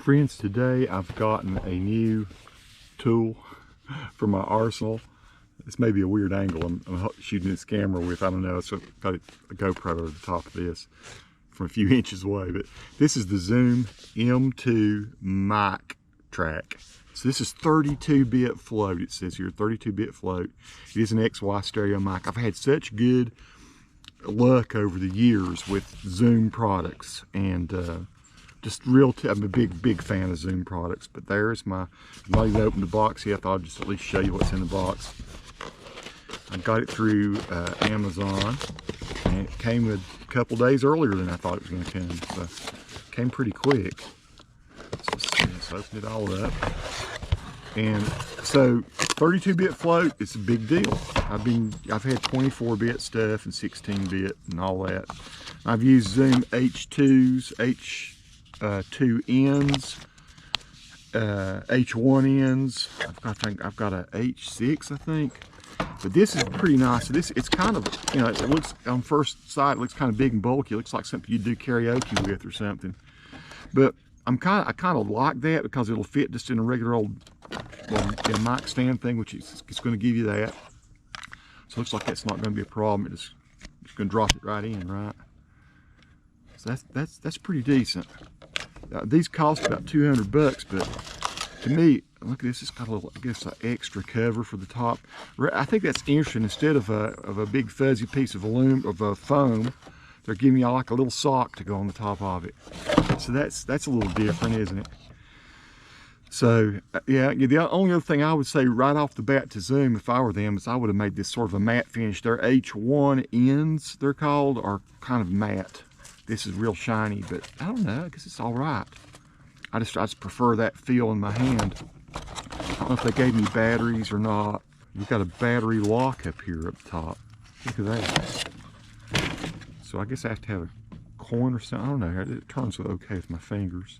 Friends, today I've gotten a new tool for my arsenal. This may be a weird angle I'm shooting this camera with. I don't know. It's got a GoPro over the top of this from a few inches away. But this is the Zoom M2 mic track. So this is 32-bit float. It says here 32-bit float. It is an XY stereo mic. I've had such good luck over the years with Zoom products, and just I'm a big fan of Zoom products. But there's my, I've not even opened the box yet. I thought I'd just at least show you what's in the box. I got it through Amazon, and it came a couple days earlier than I thought it was going to come. So it came pretty quick. So let's open it all up. And so 32-bit float, it's a big deal. I've had 24-bit stuff and 16-bit and all that. I've used Zoom H2s, H2Ns, H1Ns. I've got a H6, I think. But this is pretty nice. So it's kind of, you know, it looks on first sight, it looks kind of big and bulky. It looks like something you'd do karaoke with or something. But I kind of like that because it'll fit just in a regular old mic stand thing, which it's going to give you that. So it looks like that's not going to be a problem. It's going to drop it right in, right? So that's pretty decent. These cost about 200 bucks, but to me, look at this. It's got a little, I guess, an extra cover for the top. I think that's interesting. Instead of a big fuzzy piece of foam, they're giving you like a little sock to go on the top of it. So that's a little different, isn't it? So yeah, the only other thing I would say right off the bat to Zoom, if I were them, is I would have made this sort of a matte finish. Their H1Ns, they're called, are kind of matte. This is real shiny, but I don't know, I guess it's all right. I just prefer that feel in my hand. I don't know if they gave me batteries or not. You've got a battery lock up here up top. Look at that. So I guess I have to have a coin or something. I don't know. It turns okay with my fingers.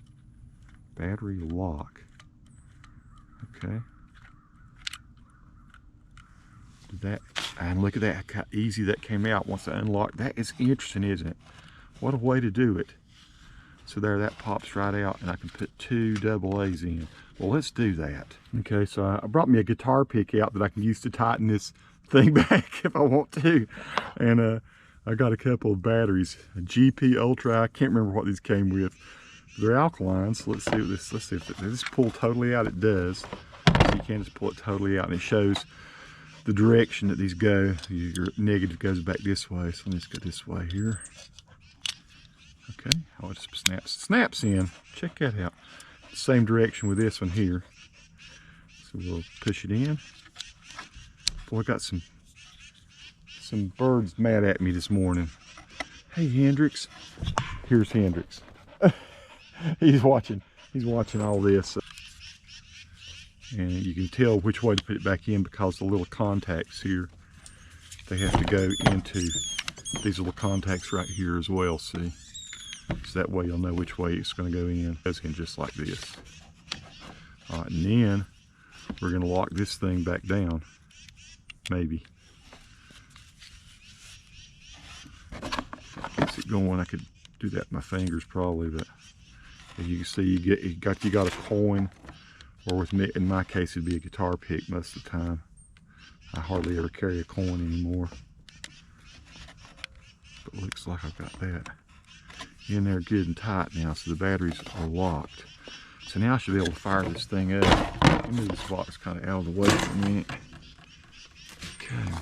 Battery lock. Okay. And look at that, how easy that came out once I unlocked. That is interesting, isn't it? What a way to do it. So there, that pops right out, and I can put 2 AA's in. Well, let's do that. Okay, so I brought me a guitar pick out that I can use to tighten this thing back if I want to. And I got a couple of batteries, a GP Ultra. I can't remember what these came with. They're alkaline, so let's see what this. Let's see if this pull totally out. It does. So you can just pull it totally out, and it shows the direction that these go. Your negative goes back this way, so let me just go this way here. Okay, oh, it just snaps in. Check that out. Same direction with this one here. So we'll push it in. Boy, I got some birds mad at me this morning. Hey, Hendrix. Here's Hendrix. He's watching all this. And you can tell which way to put it back in because the little contacts here, they have to go into these little contacts right here as well, see? So that way you'll know which way it's going to go in. It goes in just like this. All right, and then we're going to lock this thing back down, maybe. Gets it going. I could do that with my fingers probably, but as you can see, you got a coin, or with me, in my case, it'd be a guitar pick most of the time. I hardly ever carry a coin anymore. But it looks like I've got that in there good and tight now, so the batteries are locked. So now I should be able to fire this thing up. Let me move this box kind of out of the way for a minute. Okay,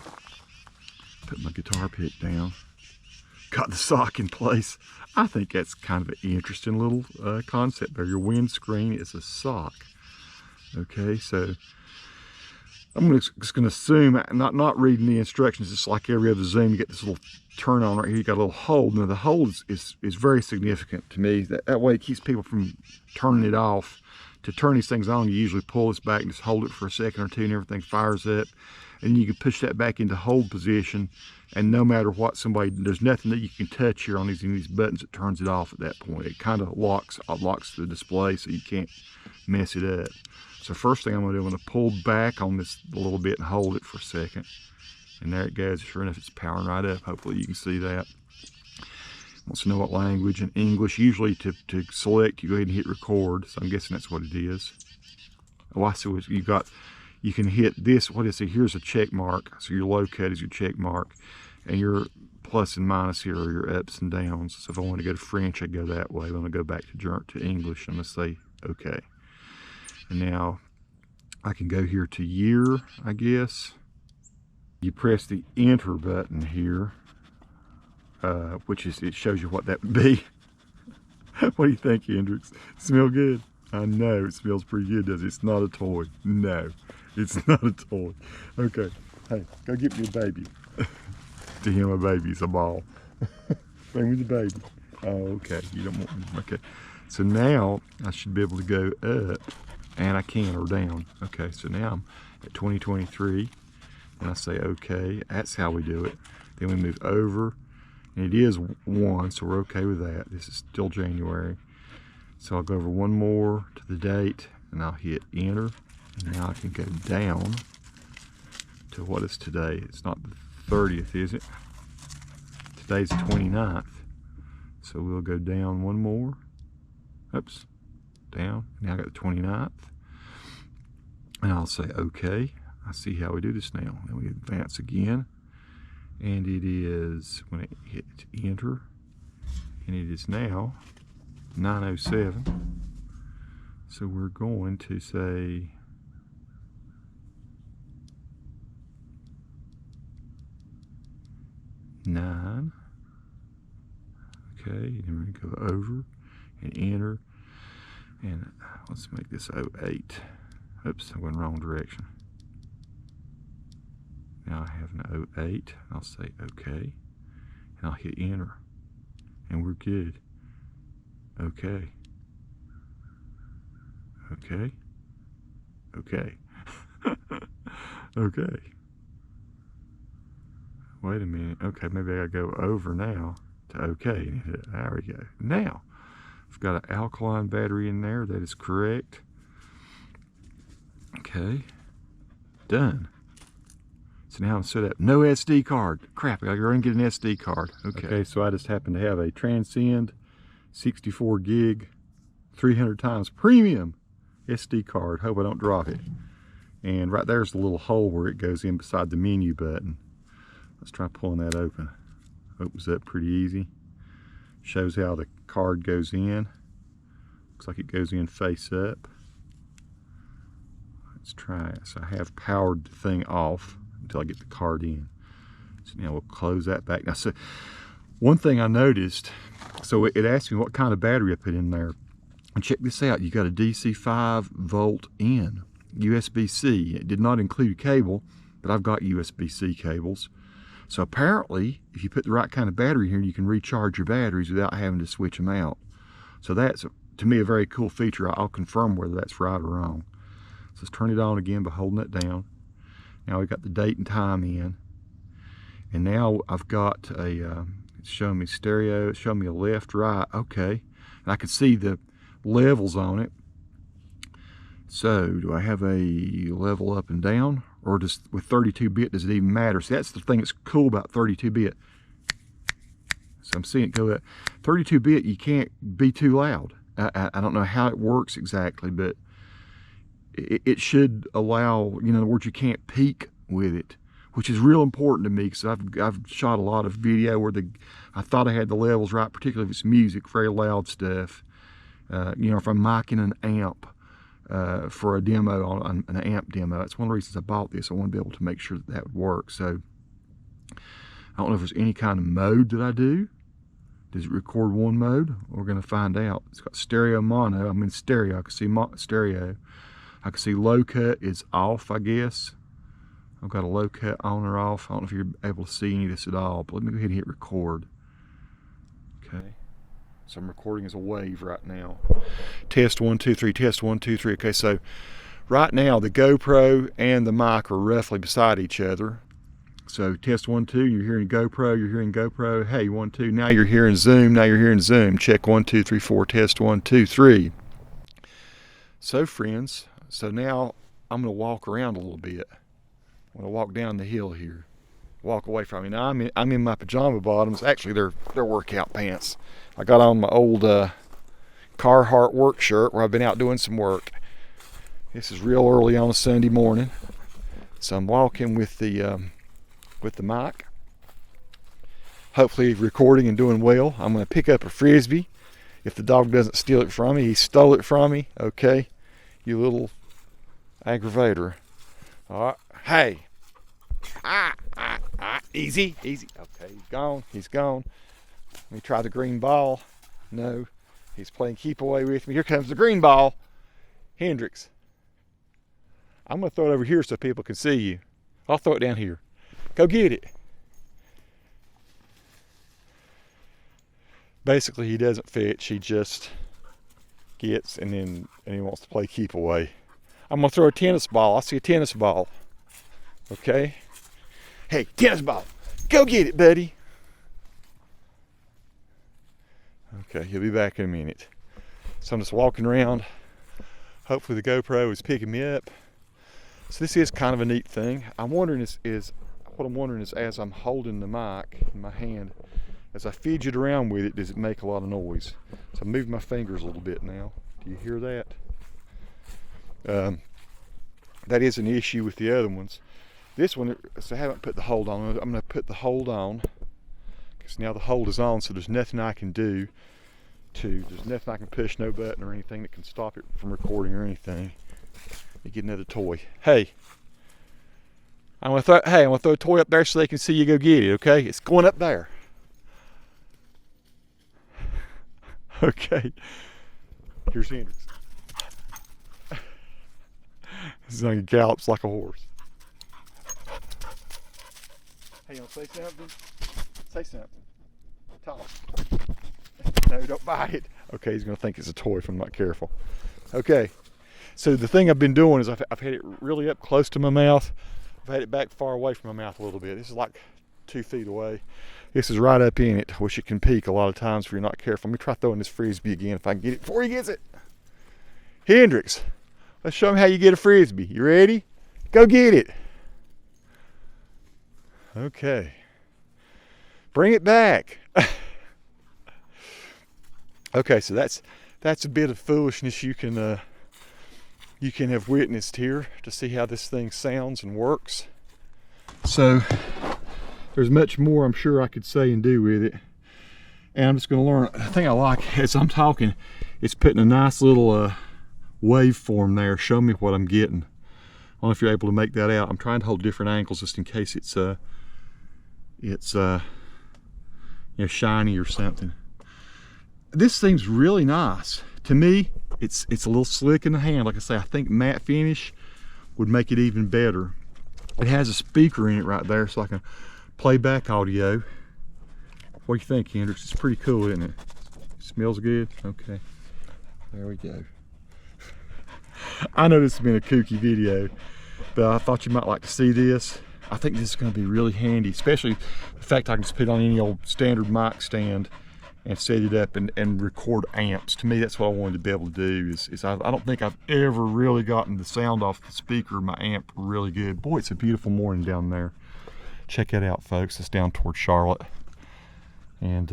put my guitar pick down. Got the sock in place. I think that's kind of an interesting little concept there. Your windscreen is a sock. Okay, so I'm just going to assume, not reading the instructions, it's like every other Zoom, you get this little turn on right here, you got a little hold. Now the hold is very significant to me. That way it keeps people from turning it off. To turn these things on, you usually pull this back and just hold it for a second or two and everything fires up. And you can push that back into hold position, and no matter what, there's nothing that you can touch here on these buttons that turns it off at that point. It kind of locks the display so you can't mess it up. So first thing I'm going to do, I'm going to pull back on this a little bit and hold it for a second. And there it goes. Sure enough, it's powering right up. Hopefully you can see that. Wants to know what language, and English. Usually to select, you go ahead and hit record. So I'm guessing that's what it is. Oh, I see what you can hit this. What is it? Here's a check mark. So your low cut is your check mark. And your plus and minus here are your ups and downs. So if I want to go to French, I go that way. If I want to go back to English, I'm going to say okay. And now I can go here to year, I guess. You press the enter button here, which is, it shows you what that would be. What do you think, Hendrix? Smell good? I know it smells pretty good, does it? It's not a toy. No, it's not a toy. Okay, hey, go get me a baby. To him, a baby's a ball. Bring me the baby. Oh, okay, you don't want me. Okay, so now I should be able to go up, and I can, or down. Okay, so now I'm at 2023, and I say okay. That's how we do it. Then we move over, and it is 1, so we're okay with that. This is still January. So I'll go over one more to the date, and I'll hit enter. And now I can go down to what is today. It's not the 30th, is it? Today's the 29th. So we'll go down one more. Oops, down. Now I got the 29th. And I'll say okay. I see how we do this now. Then we advance again. And it is, when it hits enter, and it is now 9:07. So we're going to say nine. Okay, and then we're going to go over and enter. And let's make this 08. Oops, I went wrong direction. Now I have an 08. I'll say okay. And I'll hit enter. And we're good. Okay. Okay. Okay. Okay. Wait a minute. Okay, maybe I gotta go over now to okay. There we go. Now, I've got an alkaline battery in there. That is correct. Okay. Done. So now I'm set up. No SD card. Crap, I gotta go and get an SD card. Okay, so I just happen to have a Transcend 64 gig 300 times premium SD card. Hope I don't drop it. And right there's the little hole where it goes in beside the menu button. Let's try pulling that open. Opens up pretty easy. Shows how the card goes in. Looks like it goes in face up. Let's try it. So I have powered the thing off until I get the card in. So now we'll close that back. Now, so one thing I noticed, so it asked me what kind of battery I put in there. And check this out, you got a DC 5 volt in, USB-C. It did not include a cable, but I've got USB-C cables. So apparently, if you put the right kind of battery here, you can recharge your batteries without having to switch them out. So that's, to me, a very cool feature. I'll confirm whether that's right or wrong. So let's turn it on again by holding it down. Now we've got the date and time in. And now I've got a, it's showing me stereo, it's showing me a left, right, okay. And I can see the levels on it. So do I have a level up and down, or just with 32-bit does it even matter? See, that's the thing that's cool about 32-bit. So I'm seeing it go up. 32-bit, you can't be too loud. I don't know how it works exactly, but it should allow, in other words, you can't peak with it, which is real important to me, because I've shot a lot of video where I thought I had the levels right, particularly if it's music, very loud stuff. If I'm micing an amp for a demo, on an amp demo, that's one of the reasons I bought this. I want to be able to make sure that would work. So I don't know if there's any kind of mode that I do. Does it record one mode? We're going to find out. It's got stereo, mono. I'm in stereo. I can see stereo. I can see low cut is off, I guess. I've got a low cut on or off. I don't know if you're able to see any of this at all, but let me go ahead and hit record. Okay. So I'm recording as a wave right now. Test 1, 2, 3, test 1, 2, 3. Okay, so right now the GoPro and the mic are roughly beside each other. So test 1, 2, you're hearing GoPro, you're hearing GoPro. Hey, 1, 2, now you're hearing Zoom, now you're hearing Zoom. Check 1, 2, 3, 4, test 1, 2, 3. So friends, so now I'm gonna walk around a little bit. I'm gonna walk down the hill here. walk away from me. Now I'm in my pajama bottoms. Actually, they're workout pants. I got on my old Carhartt work shirt where I've been out doing some work. This is real early on a Sunday morning, so I'm walking with the mic. Hopefully recording and doing well. I'm going to pick up a Frisbee. If the dog doesn't steal it from me, he stole it from me. Okay, you little aggravator. All right, hey. Easy. Okay, he's gone. Let me try the green ball. No, he's playing keep away with me. Here comes the green ball. Hendrix. I'm going to throw it over here so people can see you. I'll throw it down here. Go get it. Basically, he doesn't fetch. He just gets and he wants to play keep away. I'm going to throw a tennis ball. I see a tennis ball. Okay. Hey, tennis ball. Go get it, buddy. Okay, he'll be back in a minute. So I'm just walking around. Hopefully the GoPro is picking me up. So this is kind of a neat thing. I'm wondering is as I'm holding the mic in my hand, as I fidget around with it, does it make a lot of noise? So I'm moving my fingers a little bit now. Do you hear that? That is an issue with the other ones. This one, so I haven't put the hold on. I'm going to put the hold on because now the hold is on, so there's nothing I can do there's nothing I can push, no button or anything that can stop it from recording or anything. Let me get another toy. Hey, I'm going to throw a toy up there so they can see you go get it, okay? It's going up there. Okay. Here's Hendrix. This thing gallops like a horse. Hey, you want to say something? Say something. Talk. No, don't bite it. Okay, he's going to think it's a toy if I'm not careful. Okay. So the thing I've been doing is I've had it really up close to my mouth. I've had it back far away from my mouth a little bit. This is like 2 feet away. This is right up in it, which it can peak a lot of times if you're not careful. Let me try throwing this Frisbee again if I can get it before he gets it. Hendrix, let's show him how you get a Frisbee. You ready? Go get it. Okay. Bring it back. Okay, so that's a bit of foolishness you can have witnessed here to see how this thing sounds and works. So there's much more I'm sure I could say and do with it, and I'm just going to learn. The thing I like as I'm talking, it's putting a nice little waveform there. Show me what I'm getting. I don't know if you're able to make that out. I'm trying to hold different angles just in case it's shiny or something. This thing's really nice. To me, it's a little slick in the hand. Like I say, I think matte finish would make it even better. It has a speaker in it right there so I can play back audio. What do you think, Hendrix? It's pretty cool, isn't it? Smells good? Okay. There we go. I know this has been a kooky video, but I thought you might like to see this. I think this is going to be really handy, especially the fact I can just put it on any old standard mic stand and set it up and record amps. To me, that's what I wanted to be able to do. I don't think I've ever really gotten the sound off the speaker of my amp really good. Boy, it's a beautiful morning down there. Check it out, folks. It's down towards Charlotte. And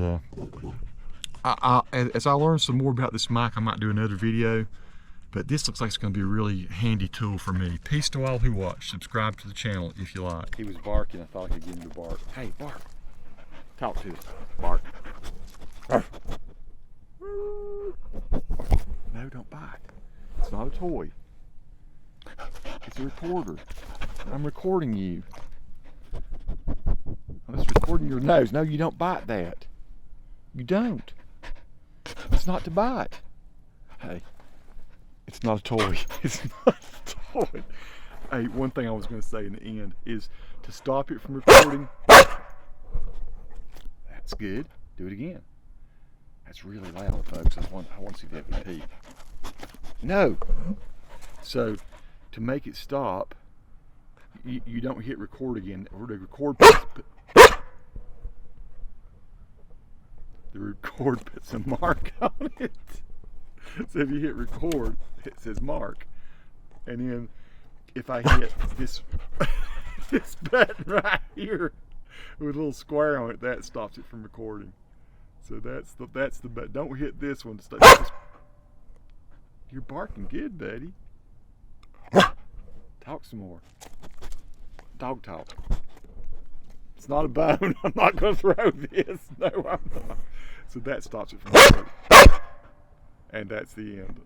as I learn some more about this mic, I might do another video. But this looks like it's going to be a really handy tool for me. Peace to all who watch. Subscribe to the channel if you like. He was barking. I thought I could get him to bark. Hey, bark. Talk to us. Bark. Bark. No, don't bite. It's not a toy. It's a recorder. I'm recording you. I'm just recording your nose. No, you don't bite that. You don't. It's not to bite. Hey. It's not a toy. It's not a toy. Hey, one thing I was going to say in the end is to stop it from recording. That's good. Do it again. That's really loud, folks. I want to see that repeat. No. So, to make it stop, you don't hit record again. Or the record puts a mark on it. So if you hit record, it says mark. And then if I hit this this button right here, with a little square on it, that stops it from recording. So that's the don't hit this one. You're barking good, buddy. Talk some more. Dog talk. It's not a bone. I'm not going to throw this. No, I'm not. So that stops it from recording. And that's the end.